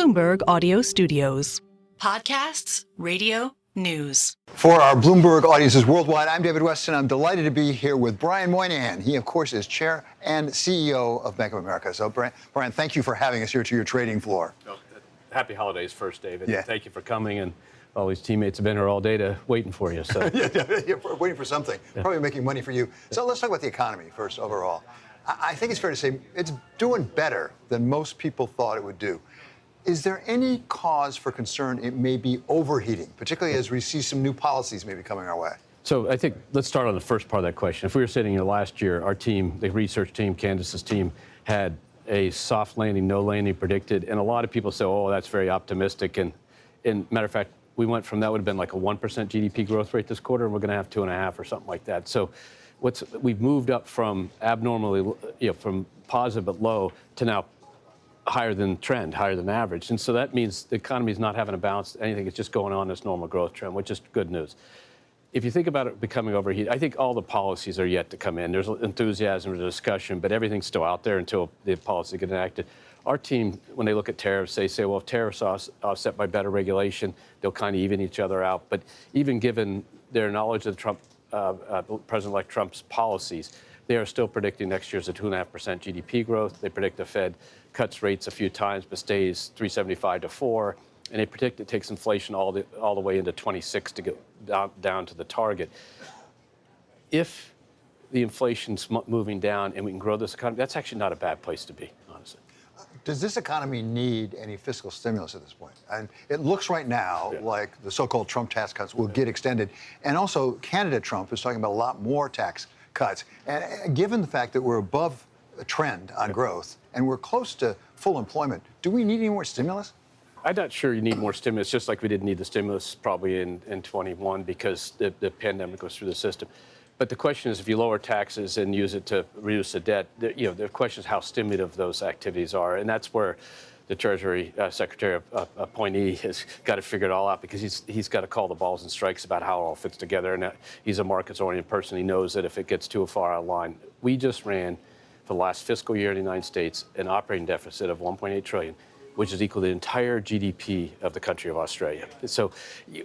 Bloomberg Audio Studios. Podcasts, radio, news. For our Bloomberg audiences worldwide, I'm David Westin. I'm delighted to be here with Brian Moynihan. He, of course, is chair and CEO of Bank of America. So, Brian, thank you for having us here to your trading floor. Oh, happy holidays first, David. Yeah. Thank you for coming. And all these teammates have been here all day waiting for you. So. yeah, waiting for something. Yeah. Probably making money for you. So let's talk about the economy first overall. I think it's fair to say it's doing better than most people thought it would do. Is there any cause for concern it may be overheating, particularly as we see some new policies maybe coming our way? So I think let's start on the first part of that question. If we were sitting here last year, our team, the research team, Candace's team, had a soft landing, no landing predicted. And a lot of people say, oh, that's very optimistic. And matter of fact, we went from that would have been like a 1% GDP growth rate this quarter, and we're going to have 2.5 or something like that. So we've moved up from abnormally, from positive but low to now higher than trend, higher than average. And so that means the economy is not having to bounce anything. It's just going on this normal growth trend, which is good news. If you think about it becoming overheated, I think all the policies are yet to come in. There's enthusiasm, there's discussion, but everything's still out there until the policies get enacted. Our team, when they look at tariffs, they say, well, if tariffs are offset by better regulation, they'll kind of even each other out. But even given their knowledge of President-elect Trump's policies, they are still predicting next year's a 2.5% GDP growth. They predict the Fed cuts rates a few times but stays 3.75 to 4, and they predict it takes inflation all the way into 26 to get down to the target. If the inflation's moving down and we can grow this economy, that's actually not a bad place to be, honestly. Does this economy need any fiscal stimulus at this point? And it looks right now like the so-called Trump tax cuts will get extended. And also, candidate Trump is talking about a lot more tax cuts. And given the fact that we're above a trend on growth and we're close to full employment, do we need any more stimulus? I'm not sure you need more stimulus, just like we didn't need the stimulus probably in 21 because the pandemic goes through the system. But the question is, if you lower taxes and use it to reduce the debt, the question is how stimulative those activities are. And that's where the Treasury Secretary appointee has got to figure it all out, because he's got to call the balls and strikes about how it all fits together. And he's a markets-oriented person. He knows that if it gets too far out of line. We just ran, for the last fiscal year in the United States, an operating deficit of $1.8 trillion, which is equal to the entire GDP of the country of Australia. So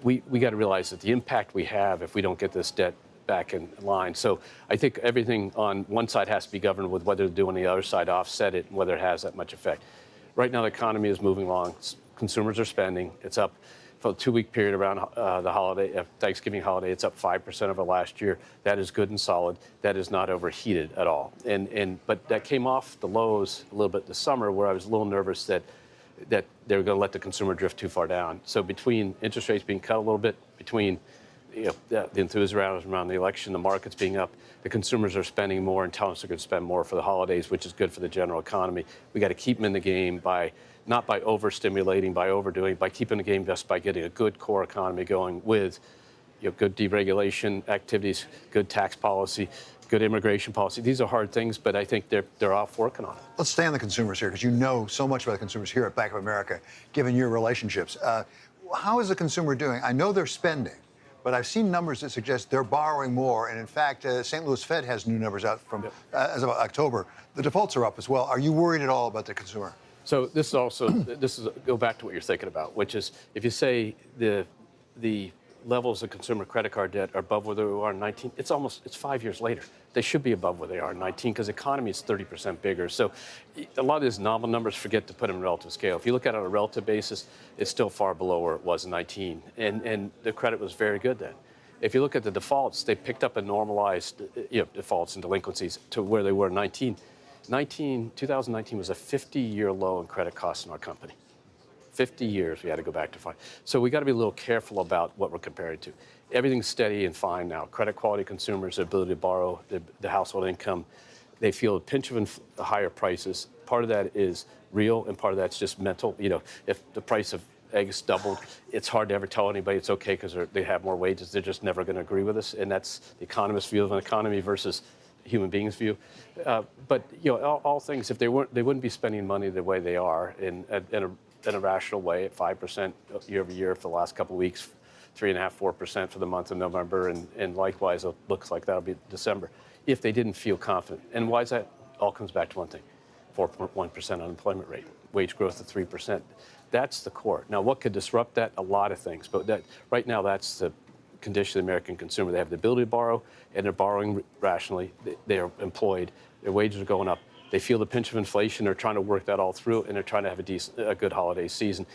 we got to realize that the impact we have if we don't get this debt back in line. So I think everything on one side has to be governed with whether to do on the other side to offset it and whether it has that much effect. Right now, the economy is moving along. Consumers are spending. It's up for the 2-week period around the holiday, Thanksgiving holiday. It's up 5% over last year. That is good and solid. That is not overheated at all. But that came off the lows a little bit this summer, where I was a little nervous that they were going to let the consumer drift too far down. So between interest rates being cut a little bit, between the enthusiasm around the election, the markets being up, the consumers are spending more and telling us they're going to spend more for the holidays, which is good for the general economy. We got to keep them in the game not by overstimulating, by overdoing, by keeping the game just by getting a good core economy going with good deregulation activities, good tax policy, good immigration policy. These are hard things, but I think they're off working on it. Let's stay on the consumers here, because you know so much about the consumers here at Bank of America, given your relationships. How is the consumer doing? I know they're spending, but I've seen numbers that suggest they're borrowing more. And in fact, St. Louis Fed has new numbers out from as of October. The defaults are up as well. Are you worried at all about the consumer? So this is go back to what you're thinking about, which is if you say the levels of consumer credit card debt are above where they were in 19, it's 5 years later. They should be above where they are in 19 because the economy is 30% bigger. So a lot of these novel numbers, forget to put them in relative scale. If you look at it on a relative basis, it's still far below where it was in 19. And the credit was very good then. If you look at the defaults, they picked up a normalized defaults and delinquencies to where they were in 19. 2019 was a 50-year low in credit costs in our company. 50 years we had to go back to find. So we got to be a little careful about what we're comparing to. Everything's steady and fine now. Credit quality consumers, their ability to borrow, the household income, they feel a pinch of higher prices. Part of that is real, and part of that's just mental. If the price of eggs doubled, it's hard to ever tell anybody it's okay because they have more wages. They're just never going to agree with us, and that's the economist's view of an economy versus human beings' view. But all things, if they wouldn't be spending money the way they are in a rational way at 5% year over year for the last couple of weeks, 3.5%, 4% for the month of November, and likewise it looks like that'll be December, if they didn't feel confident. And why is that? All comes back to one thing. 4.1% unemployment rate, wage growth of 3%. That's the core. Now, what could disrupt that? A lot of things. But right now, that's the condition of the American consumer. They have the ability to borrow, and they're borrowing rationally. They are employed. Their wages are going up. They feel the pinch of inflation. They're trying to work that all through, and they're trying to have a good holiday season.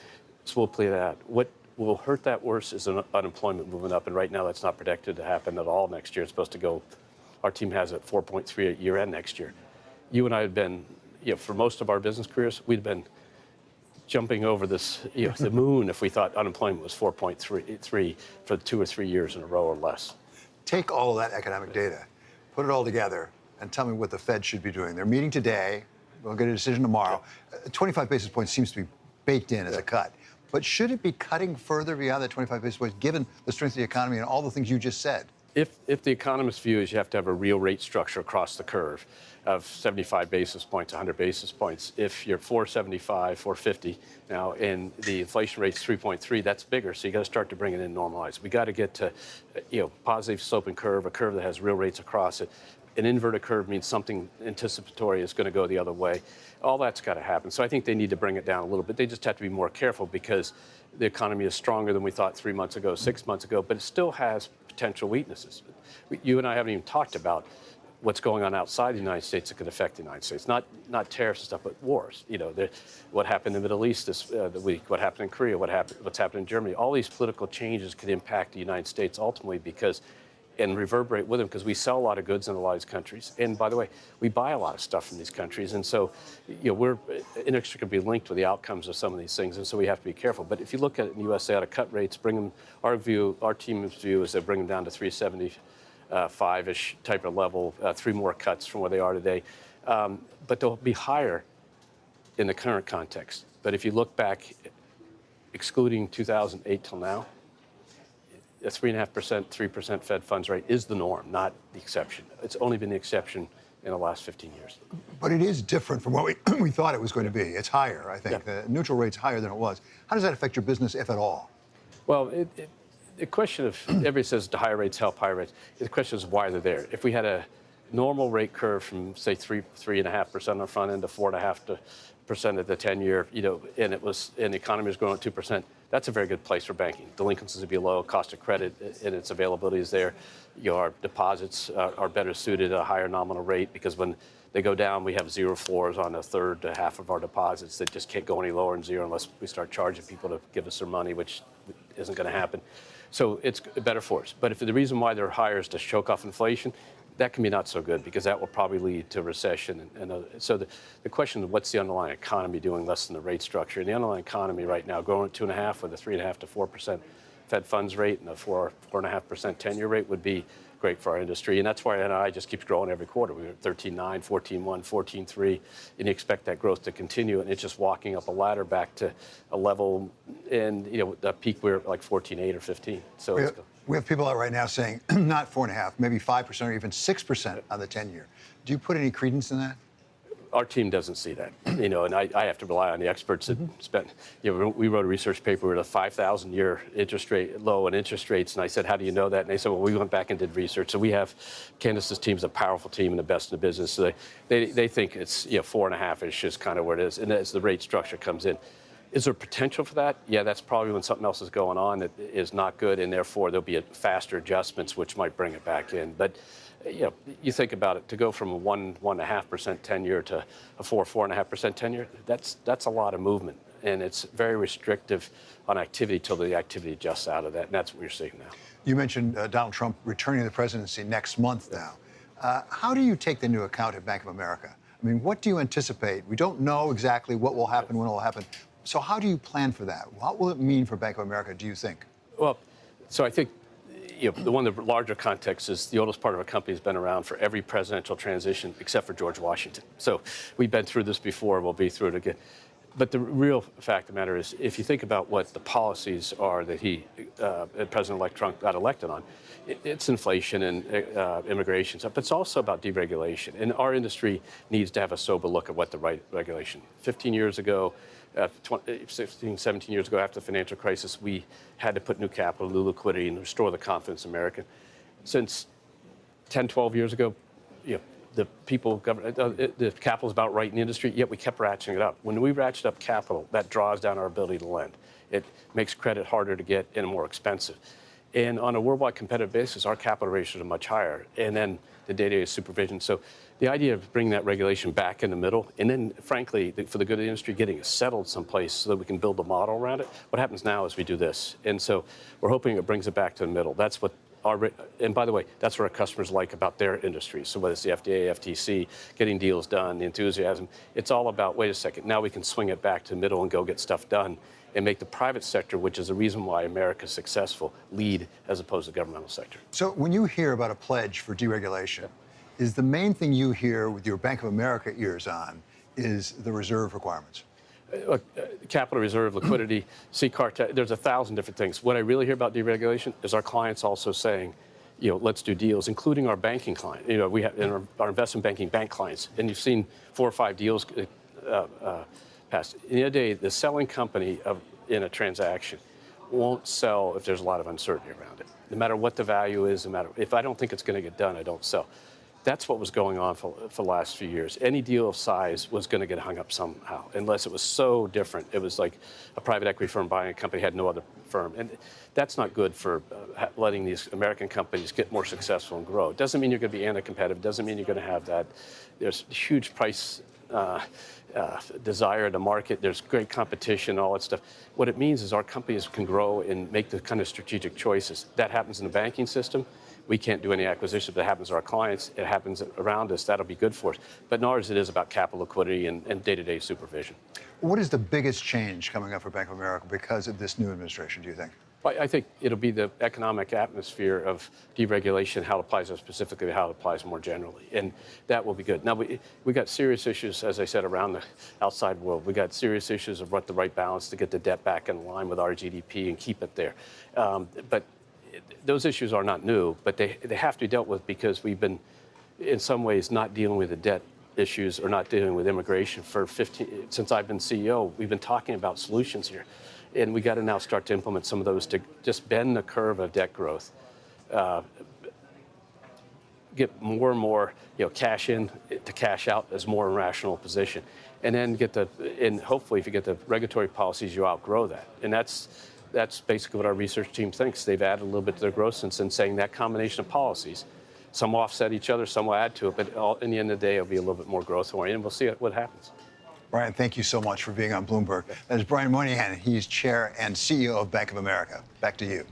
So we'll play that. What will hurt that worse is unemployment moving up, and right now that's not projected to happen at all next year. It's supposed to go, our team has it 4.3 at year end next year. You and I have been, for most of our business careers, we'd been jumping over this, the moon if we thought unemployment was 4.3 for 2 or 3 years in a row or less. Take all of that economic data, put it all together, and tell me what the Fed should be doing. They're meeting today. We'll get a decision tomorrow. 25 basis points seems to be baked in as a cut. But should it be cutting further beyond that 25 basis points, given the strength of the economy and all the things you just said? If the economist's view is you have to have a real rate structure across the curve of 75 basis points, 100 basis points, if you're 475, 450 now, and the inflation rate's 3.3, that's bigger. So you got to start to bring it in normalized. We got to get to, positive sloping curve, a curve that has real rates across it. An inverted curve means something anticipatory is going to go the other way. All that's got to happen. So I think they need to bring it down a little bit. They just have to be more careful because the economy is stronger than we thought 3 months ago, 6 months ago, but it still has potential weaknesses. You and I haven't even talked about what's going on outside the United States that could affect the United States. Not tariffs and stuff, but wars. What happened in the Middle East this the week, what happened in Korea, what's happened in Germany. All these political changes could impact the United States ultimately and reverberate with them because we sell a lot of goods in a lot of these countries. And by the way, we buy a lot of stuff from these countries. And so, we're inextricably linked with the outcomes of some of these things. And so we have to be careful. But if you look at it in the U.S., they ought to cut rates, bring them, our team's view is they bring them down to 375-ish type of level, 3 more cuts from where they are today. But they'll be higher in the current context. But if you look back, excluding 2008 till now, a 3.5%, 3% Fed funds rate is the norm, not the exception. It's only been the exception in the last 15 years. But it is different from what we thought it was going to be. It's higher, I think. Yeah. The neutral rate's higher than it was. How does that affect your business, if at all? Well, the question of, everybody says the higher rates help higher rates. The question is why they're there. If we had a normal rate curve from, say, 3.5% on the front end to 4.5% at the 10-year, and the economy was growing at 2%, that's a very good place for banking. Delinquencies would be low, cost of credit and its availability is there. Our deposits are better suited at a higher nominal rate because when they go down, we have zero floors on a third to half of our deposits that just can't go any lower than zero unless we start charging people to give us their money, which isn't going to happen. So it's better for us. But if the reason why they're higher is to choke off inflation, that can be not so good because that will probably lead to recession. So the question of what's the underlying economy doing less than the rate structure. And the underlying economy right now growing at 2.5 with a 3.5 to 4% Fed funds rate and a 4.5% 10-year rate would be great for our industry. And that's why NII just keeps growing every quarter. We were at 13.9, 14.1, 14.3, and you expect that growth to continue. And it's just walking up a ladder back to a level, and the peak we were like 14.8 or 15. So we have people out right now saying not 4.5, maybe 5% or even 6% on the 10-year. Do you put any credence in that? Our team doesn't see that, and I have to rely on the experts that spent. We wrote a research paper with a 5,000-year interest rate, low in interest rates, and I said, "How do you know that?" And they said, "Well, we went back and did research." So we have Candace's team's a powerful team and the best in the business. So they think it's 4.5-ish is kind of where it is, and as the rate structure comes in. Is there potential for that? Yeah, that's probably when something else is going on that is not good, and therefore there'll be faster adjustments which might bring it back in. But you think about it, to go from a 1.5% 10-year to a 4.5% 10-year, that's a lot of movement, and it's very restrictive on activity till the activity adjusts out of that, and that's what we're seeing now. You mentioned Donald Trump returning to the presidency next month now. How do you take the new account at Bank of America? I mean, what do you anticipate? We don't know exactly what will happen, when it will happen. So how do you plan for that? What will it mean for Bank of America, do you think? Well, so I think one of the larger contexts is the oldest part of our company has been around for every presidential transition except for George Washington. So we've been through this before, we'll be through it again. But the real fact of the matter is, if you think about what the policies are that President-elect Trump got elected on, it's inflation and immigration stuff, but it's also about deregulation. And our industry needs to have a sober look at what the right regulation. 15 years ago, 16, 17 years ago, after the financial crisis, we had to put new capital, new liquidity, and restore the confidence of America. Since 10, 12 years ago, the people, the capital's about right in the industry, yet we kept ratcheting it up. When we ratchet up capital, that draws down our ability to lend. It makes credit harder to get and more expensive. And on a worldwide competitive basis, our capital ratios are much higher. And then the day-to-day supervision. So the idea of bringing that regulation back in the middle, and then, frankly, for the good of the industry, getting it settled someplace so that we can build a model around it. What happens now is we do this. And so we're hoping it brings it back to the middle. That's what and by the way, that's what our customers like about their industry. So whether it's the FDA, FTC, getting deals done, the enthusiasm, it's all about, wait a second, now we can swing it back to the middle and go get stuff done and make the private sector, which is the reason why America's successful, lead as opposed to the governmental sector. So when you hear about a pledge for deregulation, is the main thing you hear with your Bank of America ears on is the reserve requirements? Capital reserve, liquidity, CCAR, there's 1,000 different things. What I really hear about deregulation is our clients also saying, let's do deals, including our banking client. We have our investment banking bank clients, and you've seen 4 or 5 deals passed. In the other day, the selling company in a transaction won't sell if there's a lot of uncertainty around it. No matter what the value is, if I don't think it's going to get done, I don't sell. That's what was going on for the last few years. Any deal of size was going to get hung up somehow, unless it was so different. It was like a private equity firm buying a company had no other firm. And that's not good for letting these American companies get more successful and grow. It doesn't mean you're going to be anti-competitive. It doesn't mean you're going to have that. There's huge price desire in the market. There's great competition, all that stuff. What it means is our companies can grow and make the kind of strategic choices. That happens in the banking system. We can't do any acquisitions, but it happens to our clients. It happens around us. That'll be good for us. But in ours, it is about capital liquidity and day-to-day supervision. What is the biggest change coming up for Bank of America because of this new administration, do you think? I think it'll be the economic atmosphere of deregulation, how it applies to us specifically, how it applies more generally. And that will be good. Now, we got serious issues, as I said, around the outside world. We got serious issues of what the right balance to get the debt back in line with our GDP and keep it there. But those issues are not new, but they have to be dealt with because we've been, in some ways, not dealing with the debt issues or not dealing with immigration since I've been CEO. We've been talking about solutions here. And we got to now start to implement some of those to just bend the curve of debt growth, get more and more, cash in to cash out as more rational position, and then and hopefully if you get the regulatory policies, you outgrow that. And that's basically what our research team thinks. They've added a little bit to their growth since then, saying that combination of policies, some offset each other, some will add to it, but in the end of the day, it'll be a little bit more growth oriented, and we'll see what happens. Brian, thank you so much for being on Bloomberg. That is Brian Moynihan. He's chair and CEO of Bank of America. Back to you.